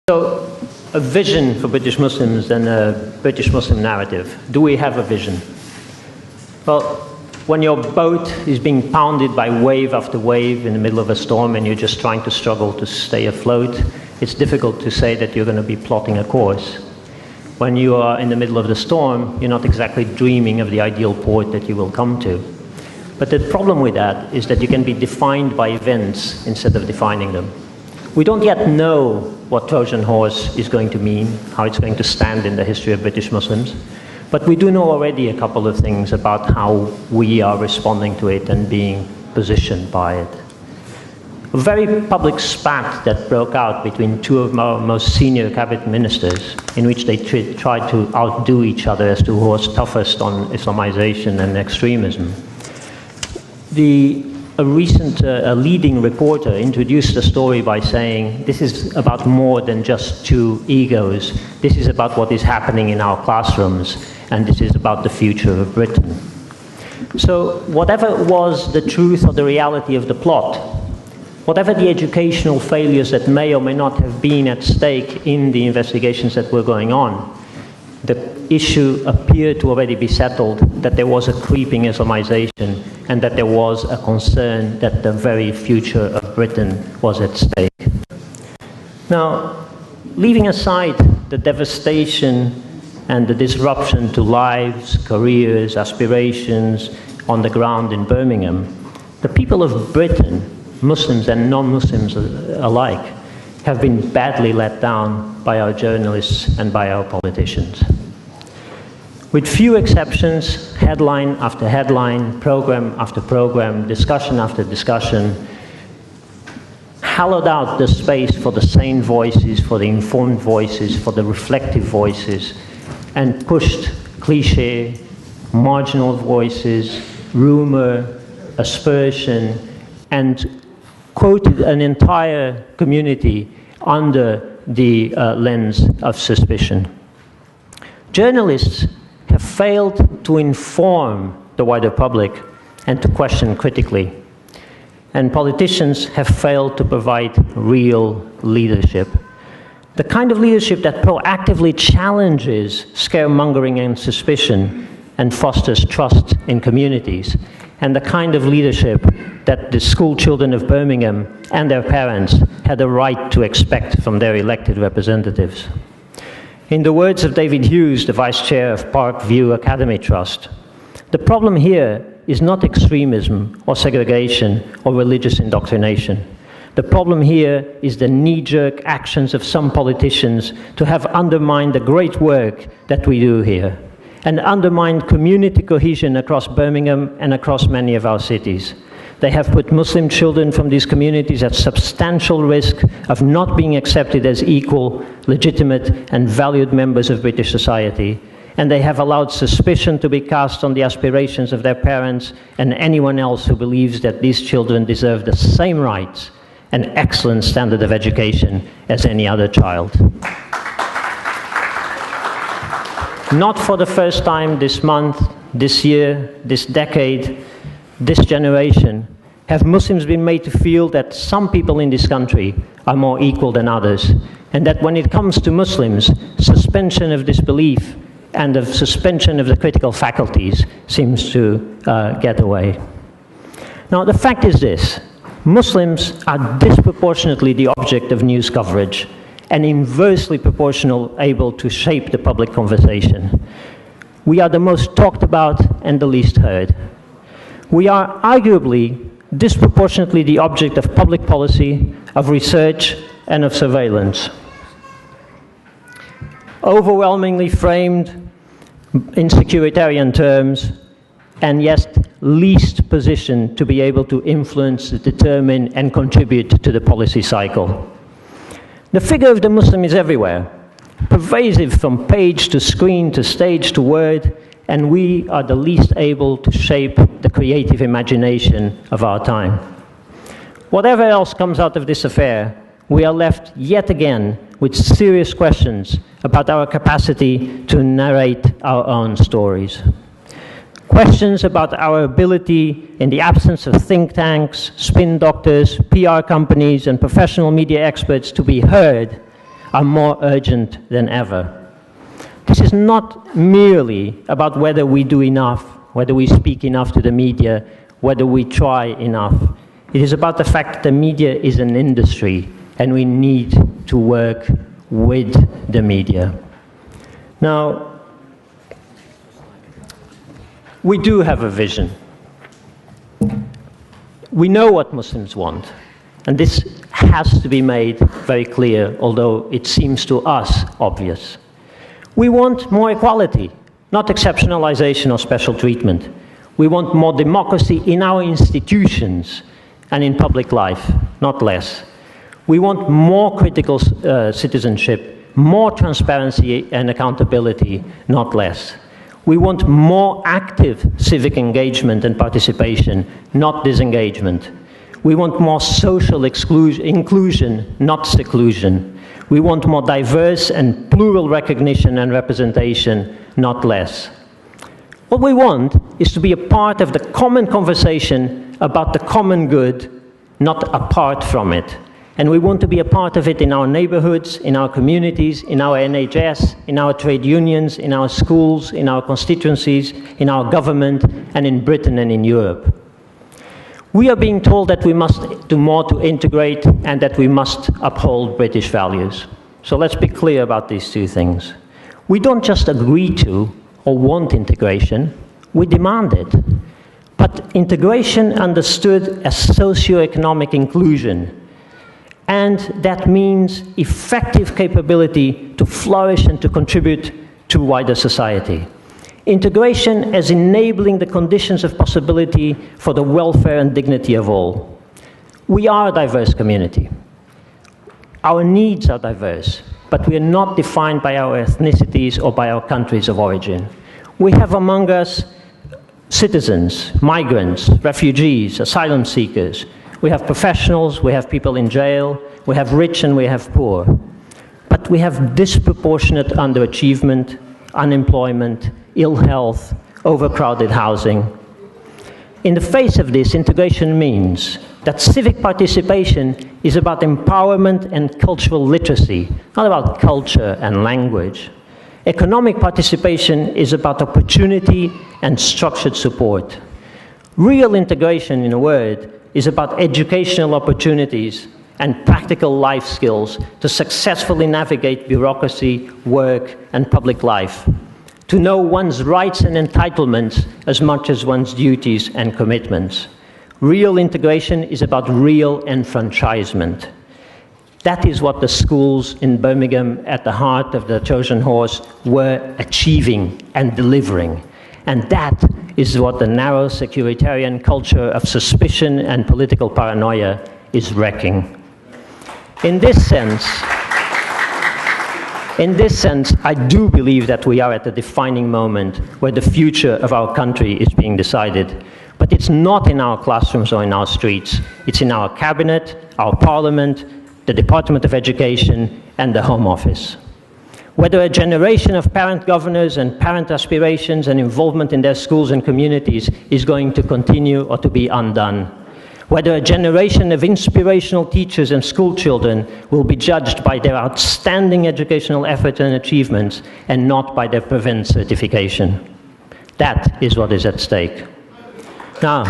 So, a vision for British Muslims and a British Muslim narrative. Do we have a vision? Well, when your boat is being pounded by wave after wave in the middle of a storm and you're just trying to struggle to stay afloat, it's difficult to say that you're going to be plotting a course. When you are in the middle of the storm, you're not exactly dreaming of the ideal port that you will come to. But the problem with that is that you can be defined by events instead of defining them. We don't yet know what Trojan Horse is going to mean, how it's going to stand in the history of British Muslims. But we do know already a couple of things about how we are responding to it and being positioned by it. A very public spat that broke out between two of our most senior cabinet ministers, in which they tried to outdo each other as to who was toughest on Islamization and extremism. A leading reporter introduced the story by saying, this is about more than just two egos. This is about what is happening in our classrooms, and this is about the future of Britain. So whatever was the truth or the reality of the plot, whatever the educational failures that may or may not have been at stake in the investigations that were going on, the issue appeared to already be settled that there was a creeping Islamization and that there was a concern that the very future of Britain was at stake. Now, leaving aside the devastation and the disruption to lives, careers, aspirations on the ground in Birmingham, the people of Britain, Muslims and non-Muslims alike, have been badly let down by our journalists and by our politicians. With few exceptions, headline after headline, program after program, discussion after discussion, hollowed out the space for the sane voices, for the informed voices, for the reflective voices, and pushed cliché, marginal voices, rumor, aspersion, and quoted an entire community under the lens of suspicion. Journalists have failed to inform the wider public and to question critically. And politicians have failed to provide real leadership. The kind of leadership that proactively challenges scaremongering and suspicion and fosters trust in communities. And the kind of leadership that the school children of Birmingham and their parents had a right to expect from their elected representatives. In the words of David Hughes, the vice chair of Park View Academy Trust, the problem here is not extremism or segregation or religious indoctrination. The problem here is the knee-jerk actions of some politicians to have undermined the great work that we do here and undermined community cohesion across Birmingham and across many of our cities. They have put Muslim children from these communities at substantial risk of not being accepted as equal, legitimate, and valued members of British society. And they have allowed suspicion to be cast on the aspirations of their parents and anyone else who believes that these children deserve the same rights and excellent standard of education as any other child. Not for the first time this month, this year, this decade, this generation, have Muslims been made to feel that some people in this country are more equal than others, and that when it comes to Muslims, suspension of disbelief and of suspension of the critical faculties seems to get away. Now, the fact is this: Muslims are disproportionately the object of news coverage and inversely proportional able to shape the public conversation. We are the most talked about and the least heard. We are arguably disproportionately the object of public policy, of research, and of surveillance. Overwhelmingly framed in securitarian terms, and yet least positioned to be able to influence, determine, and contribute to the policy cycle. The figure of the Muslim is everywhere, pervasive from page to screen to stage to word, and we are the least able to shape the creative imagination of our time. Whatever else comes out of this affair, we are left yet again with serious questions about our capacity to narrate our own stories. Questions about our ability, in the absence of think tanks, spin doctors, PR companies, and professional media experts, to be heard are more urgent than ever. This is not merely about whether we do enough, whether we speak enough to the media, whether we try enough. It is about the fact that the media is an industry and we need to work with the media. Now, we do have a vision. We know what Muslims want, and this has to be made very clear, although it seems to us obvious. We want more equality, not exceptionalization or special treatment. We want more democracy in our institutions and in public life, not less. We want more critical citizenship, more transparency and accountability, not less. We want more active civic engagement and participation, not disengagement. We want more social inclusion, not seclusion. We want more diverse and plural recognition and representation, not less. What we want is to be a part of the common conversation about the common good, not apart from it. And we want to be a part of it in our neighborhoods, in our communities, in our NHS, in our trade unions, in our schools, in our constituencies, in our government, and in Britain and in Europe. We are being told that we must do more to integrate and that we must uphold British values. So let's be clear about these two things. We don't just agree to or want integration, we demand it. But integration understood as socio-economic inclusion. And that means effective capability to flourish and to contribute to wider society. Integration as enabling the conditions of possibility for the welfare and dignity of all. We are a diverse community. Our needs are diverse, but we are not defined by our ethnicities or by our countries of origin. We have among us citizens, migrants, refugees, asylum seekers. We have professionals, we have people in jail, we have rich and we have poor. But we have disproportionate underachievement, unemployment, ill health, overcrowded housing. In the face of this, integration means that civic participation is about empowerment and cultural literacy, not about culture and language. Economic participation is about opportunity and structured support. Real integration, in a word, is about educational opportunities and practical life skills to successfully navigate bureaucracy, work, and public life, to know one's rights and entitlements as much as one's duties and commitments. Real integration is about real enfranchisement. That is what the schools in Birmingham, at the heart of the Trojan Horse, were achieving and delivering. And that is what the narrow securitarian culture of suspicion and political paranoia is wrecking. In this sense, I do believe that we are at a defining moment where the future of our country is being decided. But it's not in our classrooms or in our streets. It's in our cabinet, our parliament, the Department of Education, and the Home Office. Whether a generation of parent governors and parent aspirations and involvement in their schools and communities is going to continue or to be undone. Whether a generation of inspirational teachers and school children will be judged by their outstanding educational effort and achievements and not by their prevent certification. That is what is at stake. Now,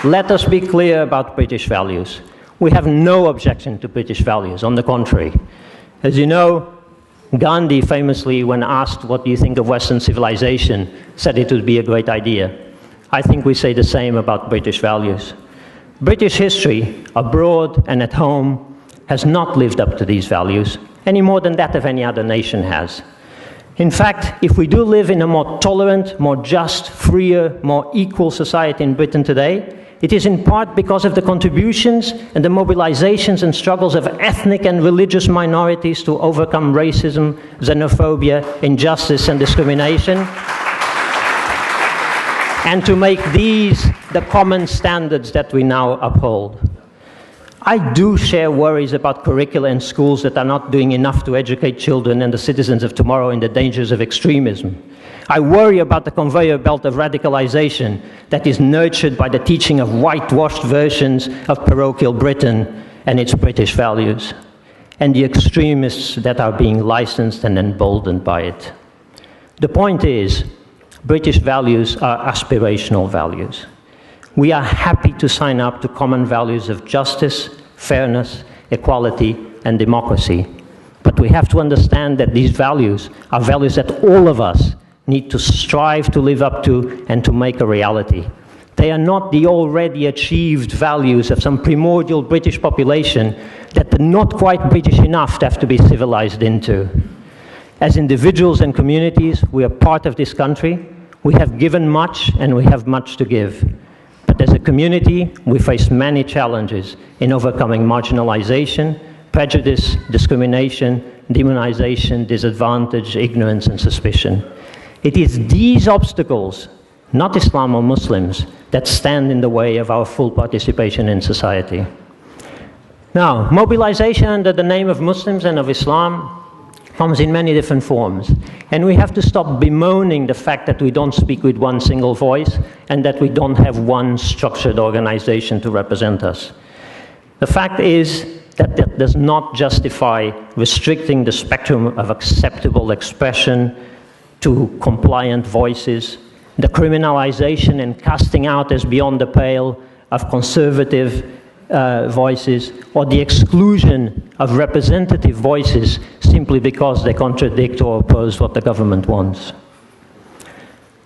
let us be clear about British values. We have no objection to British values, on the contrary. As you know, Gandhi famously, when asked what do you think of Western civilization, said it would be a great idea. I think we say the same about British values. British history, abroad and at home, has not lived up to these values, any more than that of any other nation has. In fact, if we do live in a more tolerant, more just, freer, more equal society in Britain today, it is in part because of the contributions and the mobilizations and struggles of ethnic and religious minorities to overcome racism, xenophobia, injustice and discrimination, and to make these the common standards that we now uphold. I do share worries about curricula in schools that are not doing enough to educate children and the citizens of tomorrow in the dangers of extremism. I worry about the conveyor belt of radicalization that is nurtured by the teaching of whitewashed versions of parochial Britain and its British values, and the extremists that are being licensed and emboldened by it. The point is, British values are aspirational values. We are happy to sign up to common values of justice, fairness, equality, and democracy. But we have to understand that these values are values that all of us need to strive to live up to and to make a reality. They are not the already achieved values of some primordial British population that are not quite British enough to have to be civilized into. As individuals and communities, we are part of this country. We have given much and we have much to give. But as a community, we face many challenges in overcoming marginalization, prejudice, discrimination, demonization, disadvantage, ignorance, and suspicion. It is these obstacles, not Islam or Muslims, that stand in the way of our full participation in society. Now, mobilization under the name of Muslims and of Islam comes in many different forms. And we have to stop bemoaning the fact that we don't speak with one single voice and that we don't have one structured organization to represent us. The fact is that that does not justify restricting the spectrum of acceptable expression to compliant voices, the criminalization and casting out as beyond the pale of conservative voices, or the exclusion of representative voices simply because they contradict or oppose what the government wants.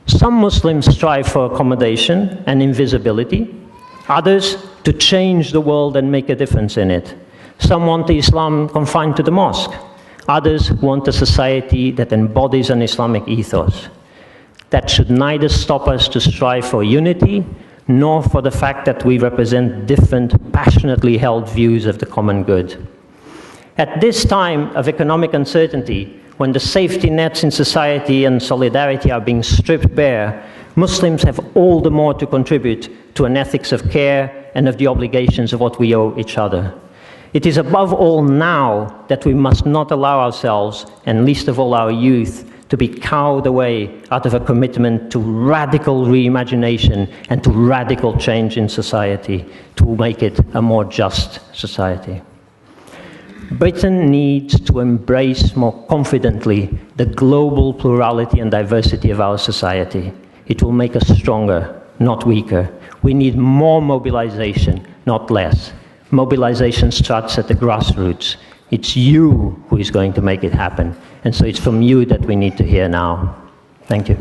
Some Muslims strive for accommodation and invisibility, others to change the world and make a difference in it. Some want Islam confined to the mosque, others want a society that embodies an Islamic ethos. That should neither stop us to strive for unity, nor for the fact that we represent different, passionately held views of the common good. At this time of economic uncertainty, when the safety nets in society and solidarity are being stripped bare, Muslims have all the more to contribute to an ethics of care and of the obligations of what we owe each other. It is above all now that we must not allow ourselves, and least of all our youth, to be cowed away out of a commitment to radical reimagination and to radical change in society to make it a more just society. Britain needs to embrace more confidently the global plurality and diversity of our society. It will make us stronger, not weaker. We need more mobilization, not less. Mobilization starts at the grassroots. It's you who is going to make it happen. And so it's from you that we need to hear now. Thank you.